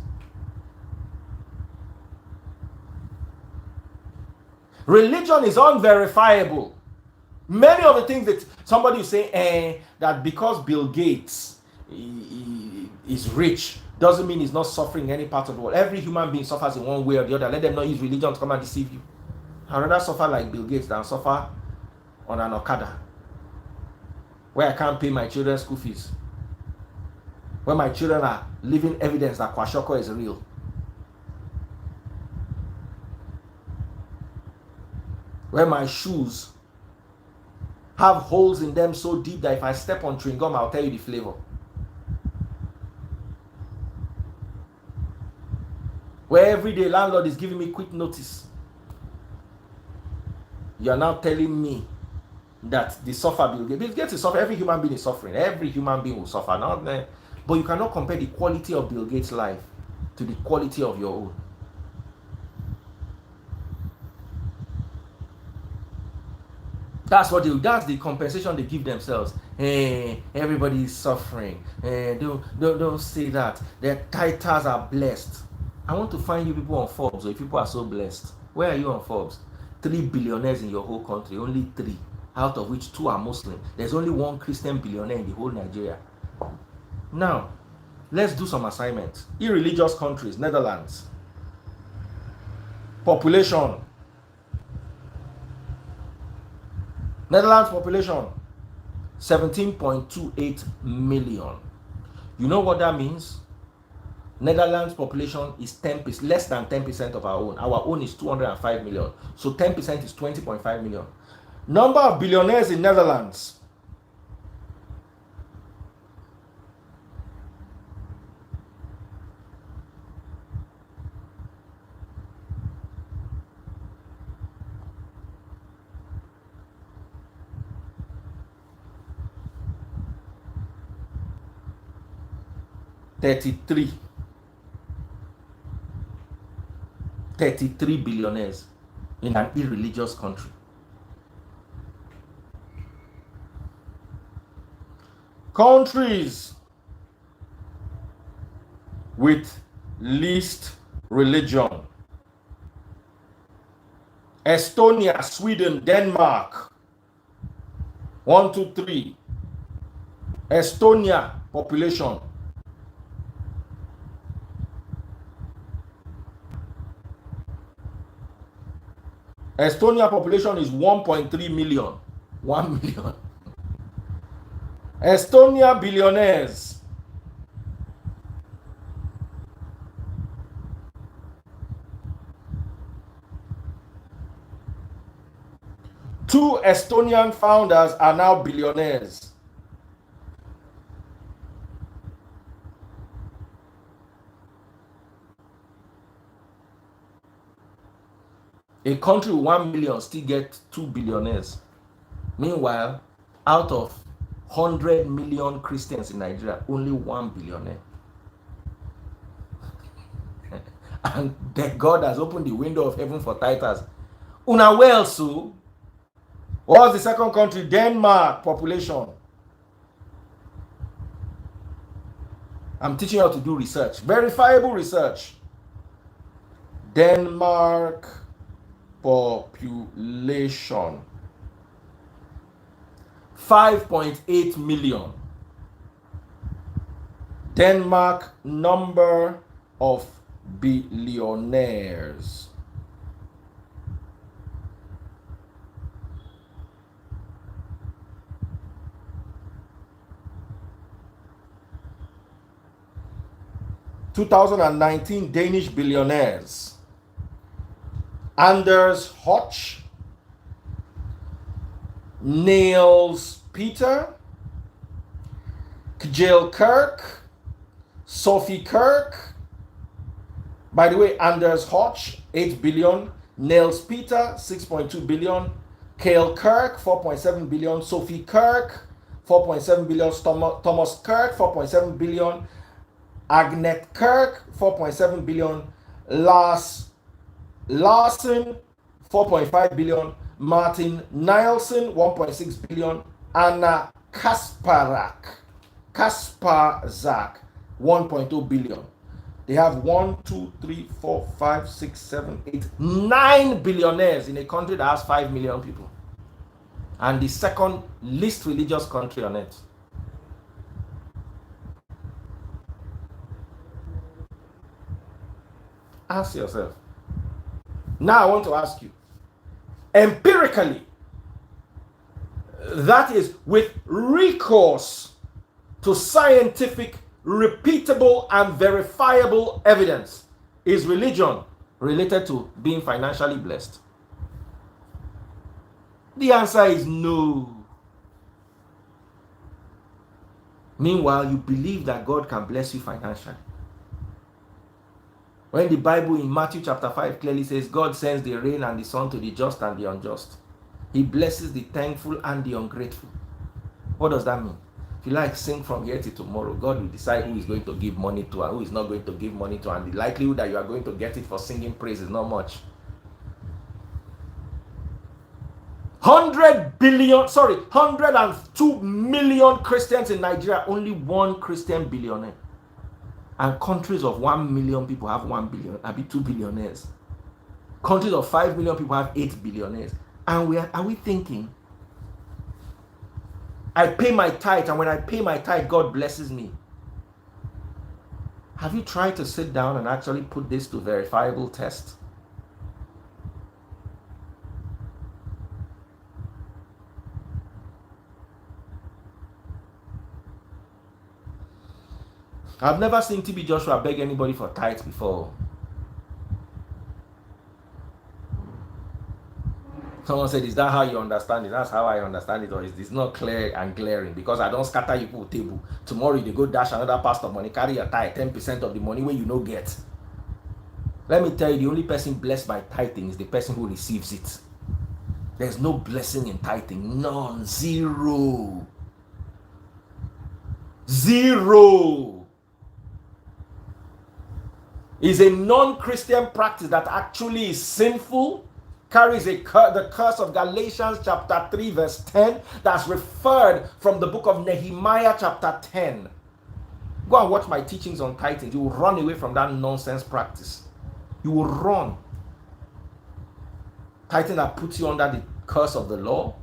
Religion is unverifiable. Many of the things that somebody will say, that because Bill Gates is rich, doesn't mean he's not suffering any part of the world. Every human being suffers in one way or the other. Let them not use religion to come and deceive you. I'd rather suffer like Bill Gates than suffer on an Okada, where I can't pay my children's school fees, where my children are living evidence that Kwashiorkor is real. Where my shoes have holes in them so deep that if I step on chewing gum, I'll tell you the flavor. Where every day landlord is giving me quick notice. You are now telling me that the suffer Bill Gates is suffering. Every human being is suffering. Every human being will suffer. But you cannot compare the quality of Bill Gates' life to the quality of your own. That's the compensation they give themselves. Hey, everybody is suffering. Hey, don't say that. Their titles are blessed. I want to find you people on Forbes. If people are so blessed, where are you on Forbes? 3 billionaires in your whole country, only 3, out of which 2 are Muslim. There's only 1 Christian billionaire in the whole Nigeria. Now, let's do some assignments. Irreligious countries, Netherlands. Population. Netherlands population, 17.28 million. You know what that means? Netherlands population is 10%, less than 10% of our own. Our own is 205 million. So 10% is 20.5 million. Number of billionaires in Netherlands. $33 billionaires in an irreligious country. Countries with least religion: Estonia, Sweden, Denmark. 1, 2, 3. Estonia population. Estonia population is 1.3 million. 1 million. Estonia billionaires. Two Estonian founders are now billionaires. A country with 1 million still get 2 billionaires. Meanwhile, out of 100 million Christians in Nigeria, only 1 billionaire. And that God has opened the window of heaven for titles. Una well, so what's the second country? Denmark population. I'm teaching you how to do research, verifiable research. Denmark population 5.8 million. Denmark number of billionaires. (2019) Danish billionaires: Anders Hodge, Niels Peter, Kjell Kirk, Sophie Kirk. By the way, Anders Hodge 8 billion, Niels Peter 6.2 billion, Kjell Kirk 4.7 billion, Sophie Kirk 4.7 billion, Thomas Kirk 4.7 billion, Agnet Kirk 4.7 billion, Larsen 4.5 billion, Martin Nielsen 1.6 billion, Anna Kasparzak 1.2 billion. They have 1, 2, 3, 4, 5, 6, 7, 8, 9 billionaires in a country that has 5 million people, and the second least religious country on earth. Ask yourself. Now I want to ask you, empirically, that is with recourse to scientific, repeatable, and verifiable evidence, is religion related to being financially blessed? The answer is no. Meanwhile, you believe that God can bless you financially. When the Bible in Matthew chapter 5 clearly says God sends the rain and the sun to the just and the unjust. He blesses the thankful and the ungrateful. What does that mean? If you like, sing from here till tomorrow. God will decide who is going to give money to and who is not going to give money to, and the likelihood that you are going to get it for singing praise is not much. 102 million Christians in Nigeria, only one Christian billionaire. And countries of 1 million people have 1 billion, I'll be 2 billionaires. Countries of 5 million people have 8 billionaires. And are we thinking, I pay my tithe, and when I pay my tithe, God blesses me? Have you tried to sit down and actually put this to verifiable test? I've never seen TB Joshua beg anybody for tithe before. Someone said, is that how you understand it? That's how I understand it. Or is this not clear and glaring? Because I don't scatter you people table. Tomorrow they go dash another pastor money, carry your tithe, 10% of the money where you no get. Let me tell you, the only person blessed by tithing is the person who receives it. There's no blessing in tithing. None. Zero. Is a non-Christian practice that actually is sinful, carries the curse of Galatians chapter 3 verse 10, that's referred from the book of Nehemiah chapter 10. Go and watch my teachings on tithing. You will run away from that nonsense practice. You will run. Tithing that puts you under the curse of the law.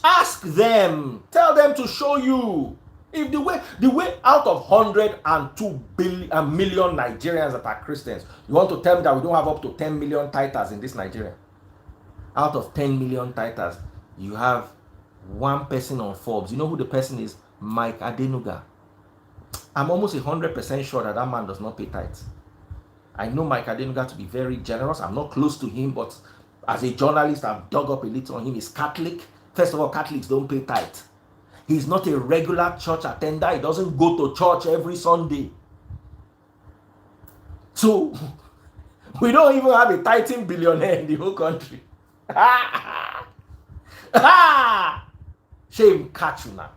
Ask them, tell them to show you. If the way out of 102 million Nigerians that are Christians, you want to tell me that we don't have up to 10 million tithers in this Nigeria? Out of 10 million tithers, you have one person on Forbes. You know who the person is? Mike Adenuga. I'm almost 100% sure that man does not pay tithes. I know Mike Adenuga to be very generous. I'm not close to him, but as a journalist, I've dug up a little on him. He's Catholic. First of all, Catholics don't pay tithe. He's not a regular church attender. He doesn't go to church every Sunday. So, we don't even have a tithing billionaire in the whole country. Shame catch you now.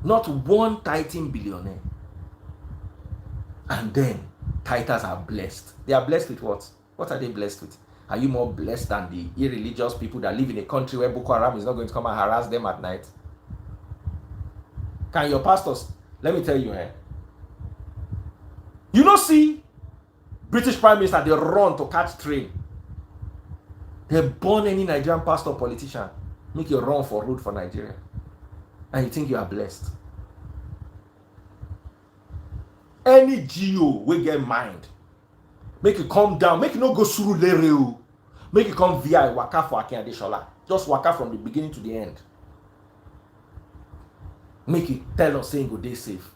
Not one tithing billionaire. And then tithers are blessed. They are blessed with what? What are they blessed with? Are you more blessed than the irreligious people that live in a country where Boko Haram is not going to come and harass them at night? Can your pastors, let me tell you, you know, see, British Prime Minister, they run to catch train. They burn any Nigerian pastor or politician, make you run for road for Nigeria. And you think you are blessed. Any GO will get mind. Make it come down. Make it not go through Lereo. Make it come via waka for Akin Adeshola. Just waka from the beginning to the end. Make it tell us saying go day safe.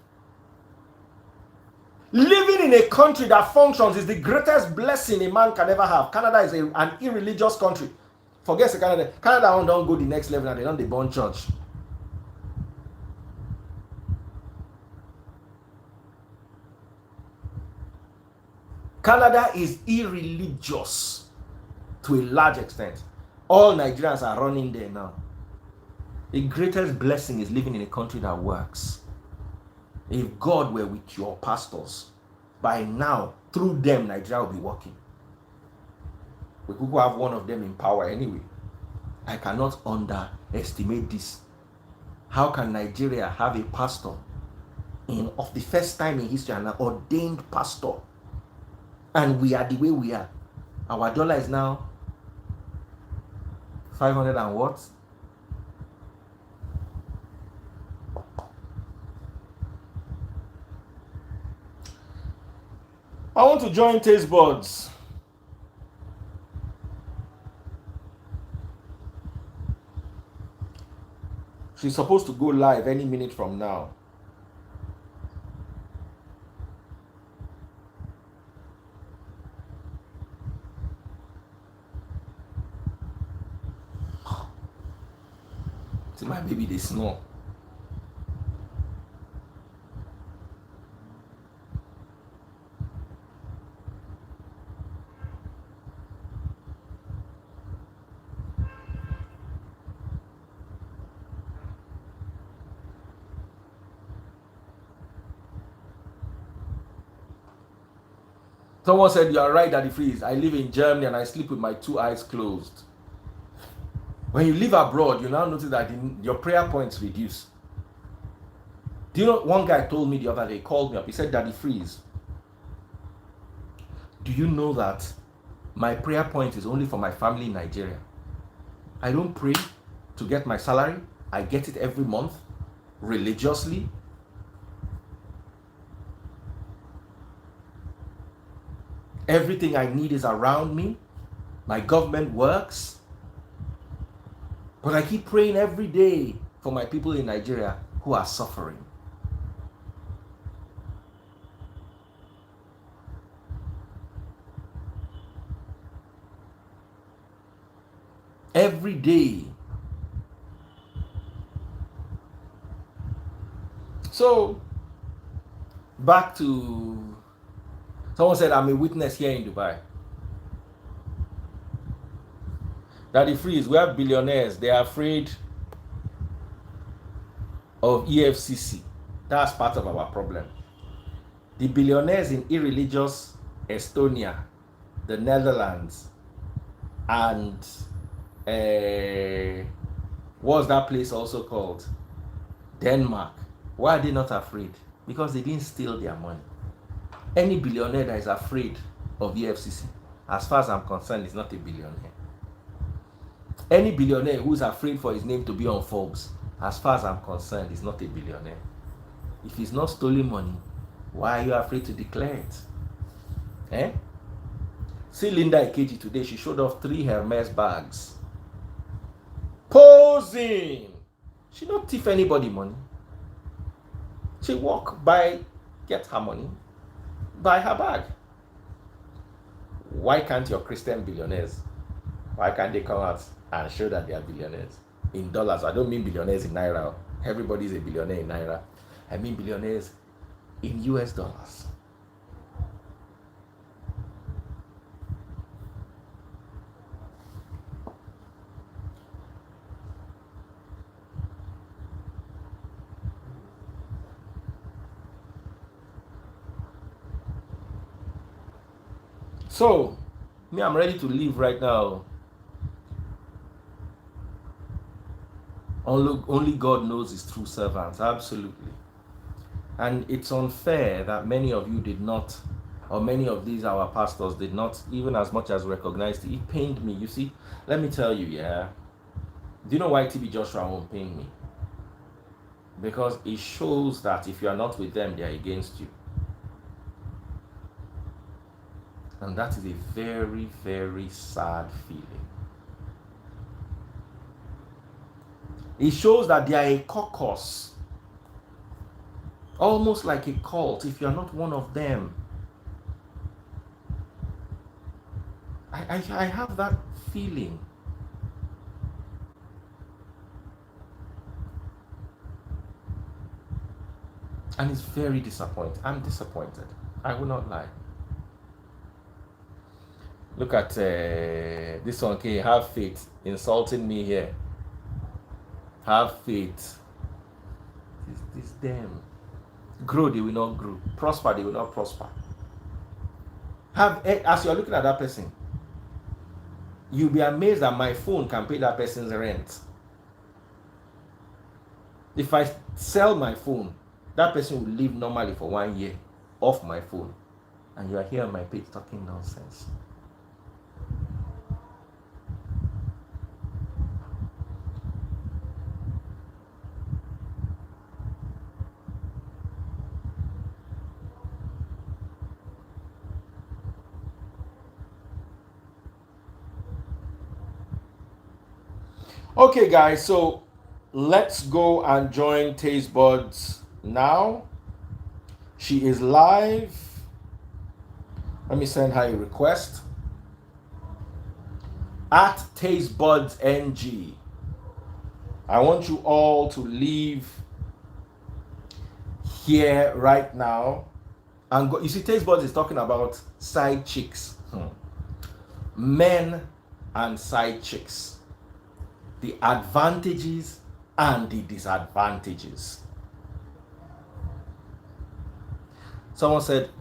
Living in a country that functions is the greatest blessing a man can ever have. Canada is an irreligious country. Forget Canada. Canada don't go the next level and they don't they burn church. Canada is irreligious to a large extent. All Nigerians are running there now. The greatest blessing is living in a country that works. If God were with your pastors, by now, through them, Nigeria will be working. We could have one of them in power anyway. I cannot underestimate this. How can Nigeria have a pastor of the first time in history, an ordained pastor? And we are the way we are. Our dollar is now 500 and what? I want to join Taste Buds. She's supposed to go live any minute from now. See my baby, they snore. Someone said, you are right, Daddy Freeze. I live in Germany and I sleep with my 2 eyes closed. When you live abroad, you now notice that your prayer points reduce. Do you know, one guy told me the other day, he called me up, he said, Daddy Freeze, do you know that my prayer point is only for my family in Nigeria? I don't pray to get my salary. I get it every month, religiously. Everything I need is around me. My government works. But I keep praying every day for my people in Nigeria who are suffering. Every day. So, back to, someone said, I'm a witness here in Dubai. Daddy Freeze, we have billionaires. They are afraid of EFCC. That's part of our problem. The billionaires in irreligious Estonia, the Netherlands, and what's that place also called? Denmark. Why are they not afraid? Because they didn't steal their money. Any billionaire that is afraid of EFCC, as far as I'm concerned, is not a billionaire. Any billionaire who is afraid for his name to be on Forbes, as far as I'm concerned, is not a billionaire. If he's not stealing money, why are you afraid to declare it? Eh? See Linda Ikeji today, she showed off 3 Hermes bags. Posing! She not thief anybody money. She walk by, get her money, buy her bag. Why can't your Christian billionaires, why can't they come out and show that they are billionaires? In dollars, I don't mean billionaires in Naira. Everybody's a billionaire in Naira. I mean billionaires in US dollars. So, me, I'm ready to leave right now. Only God knows his true servants, absolutely. And it's unfair that many of you did not, or many of these our pastors did not even as much as recognize it. It pained me. You see, let me tell you, yeah. Do you know why TB Joshua won't pain me? Because it shows that if you are not with them, they are against you. And that is a very, very sad feeling. It shows that they are a caucus, almost like a cult. If you are not one of them, I have that feeling. And it's very disappointing. I'm disappointed. I will not lie. Look at this one, okay, have faith, insulting me here. Have faith. This them. Grow, they will not grow. Prosper, they will not prosper. As you're looking at that person, you'll be amazed that my phone can pay that person's rent. If I sell my phone, that person will live normally for 1 year off my phone. And you are here on my page talking nonsense. Okay, guys, so let's go and join Taste Buds now. She is live. Let me send her a request. At Taste Buds NG. I want you all to leave here right now and go. You see, Taste Buds is talking about side chicks. Men and side chicks. The advantages and the disadvantages. Someone said,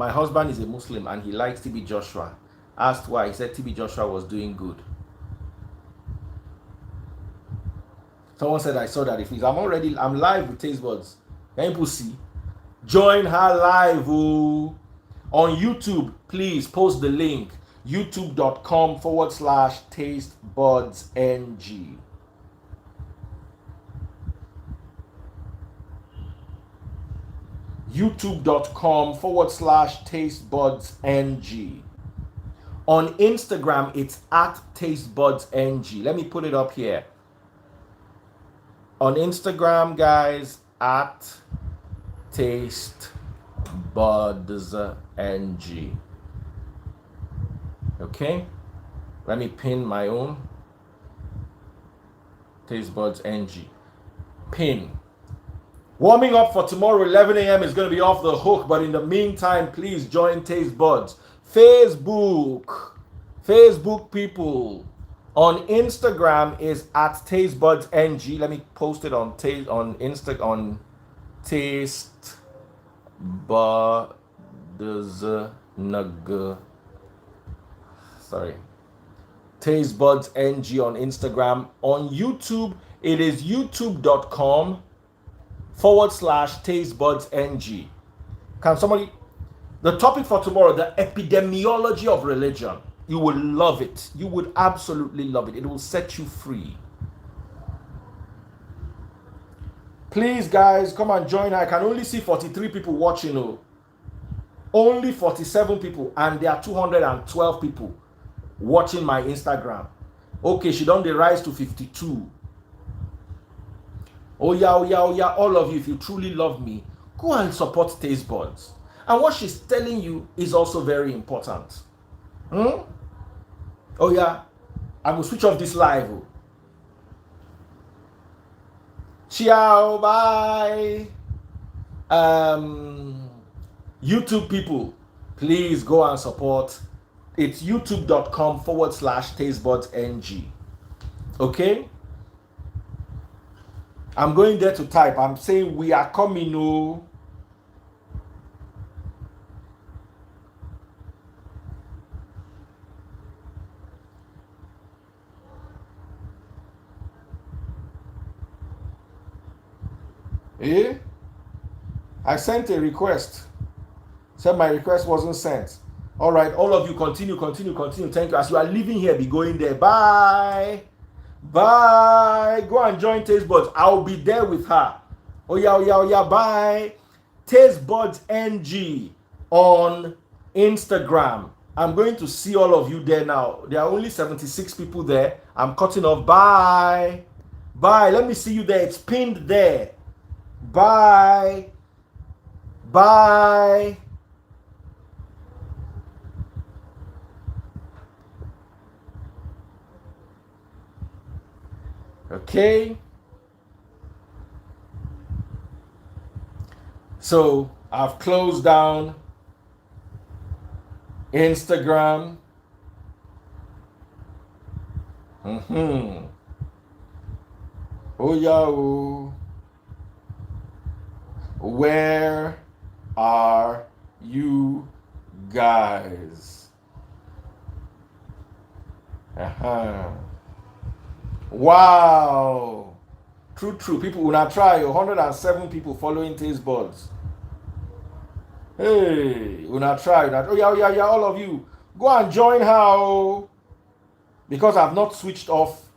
My husband is a Muslim and he likes TB Joshua. Asked why. He said TB Joshua was doing good. Someone said I saw that. If I'm live with Taste Buds. Can people see? Join her live on YouTube. Please post the link. youtube.com/tastebudsng. youtube.com/tastebudsng. On Instagram, it's @tastebudsng. Let me put it up here. On Instagram, guys, @tastebudsng. Okay? Let me pin my own. Tastebudsng. Pin. Warming up for tomorrow, 11 a.m. is going to be off the hook. But in the meantime, please join Taste Buds. Facebook people. On Instagram is @tastebudsng. Let me post it on tastebudsng on Instagram. On YouTube, it is youtube.com/tastebudsng. Can somebody? The topic for tomorrow, the epidemiology of religion. You will love it. You would absolutely love it. It will set you free. Please, guys, come and join. I can only see 43 people watching. Oh. Only 47 people, and there are 212 people watching my Instagram. Okay, she done the rise to 52. Oh yeah, all of you, if you truly love me, go and support Taste Buds. And what she's telling you is also very important. Oh yeah, I will switch off this live. Ciao, bye. YouTube people, please go and support. It's youtube.com/tastebudsng. Okay? I'm going there to type. I'm saying we are coming. Oh. I sent a request. Said my request wasn't sent. All right, all of you continue. Thank you. As you are leaving here, be going there. Bye. Go and join Taste Buds. I'll be there with her. Oh yeah. Bye. Taste Buds NG on Instagram. I'm going to see all of you there now. There are only 76 people there. I'm cutting off. Bye. Let me see you there. It's pinned there. Bye. Okay. So I've closed down Instagram. Oh yeah. Where are you guys? Wow. True. People will not try. 107 people following Taste Buds. Hey, will not try that. Oh yeah. All of you, go and join her. Because I've not switched off.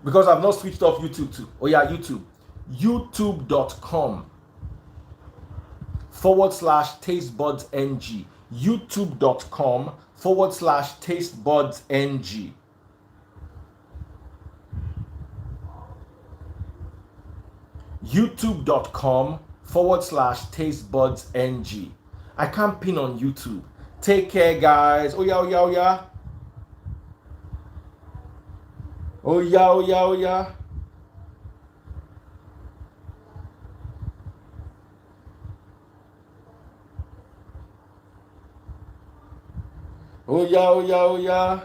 YouTube too. Oh yeah, YouTube. youtube.com/tastebudsng. youtube.com/tastebudsng. youtube.com/tastebudsng. I can't pin on YouTube. Take care, guys. Oh yeah. Oh yeah. Oh yeah.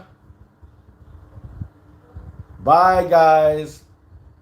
Bye, guys.